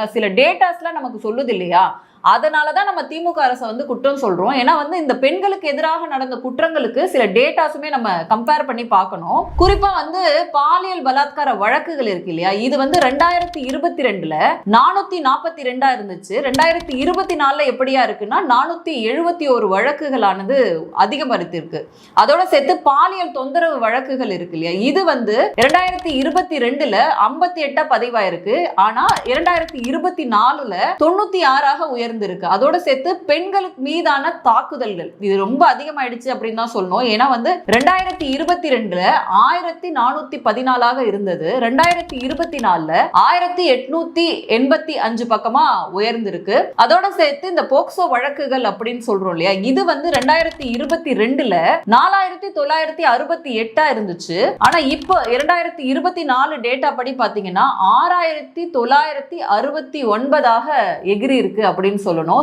சில டேட்டாஸ்லாம் நமக்கு சொல்லுது இல்லையா? அதனாலதான் நம்ம திமுக அரசை வந்து குற்றம் சொல்றோம். ஏன்னா வந்து இந்த பெண்களுக்கு எதிராக நடந்த குற்றங்களுக்கு சில டேட்டாஸுமே நம்ம கம்பேர் பண்ணி பார்க்கணும். குறிப்பா வந்து பாலியல் பலாத்கார வழக்குகள் இருக்கு இல்லையா? இது வந்து 2022ல 442 இருந்துச்சு. 2024 எப்படியா இருக்குன்னா 471 வழக்குகளானது அதிகரித்திருக்கு. அதோட சேர்த்து பாலியல் தொந்தரவு வழக்குகள் இருக்கு இல்லையா? இது வந்து 2022ல 58 பதிவாயிருக்கு. ஆனா 2024ல 96ஆக உயர்ந்திருக்கு. அதோட சேர்த்து பெண்களுக்கு மீதான தாக்குதல்கள் இது ரொம்ப அதிகமாயிடுச்சு அப்படின்னு தான் சொல்லணும். ஏன்னா வந்து 2022ல 1414ஆக இருந்தது. 2024ல 1885 பக்கமா உயர்ந்திருக்கு. அதோட சேர்த்து இந்த போக்சோ வழக்குகள் அப்படின்னு சொல்றோம் இல்லையா? இது வந்து 2022ல 4968 இருந்துச்சு. ஆனா இப்போ 2024 டேட்டா படி பாத்தீங்கன்னா 6969ஆக எகிரி இருக்கு அப்படின்னு சொல்லணும்.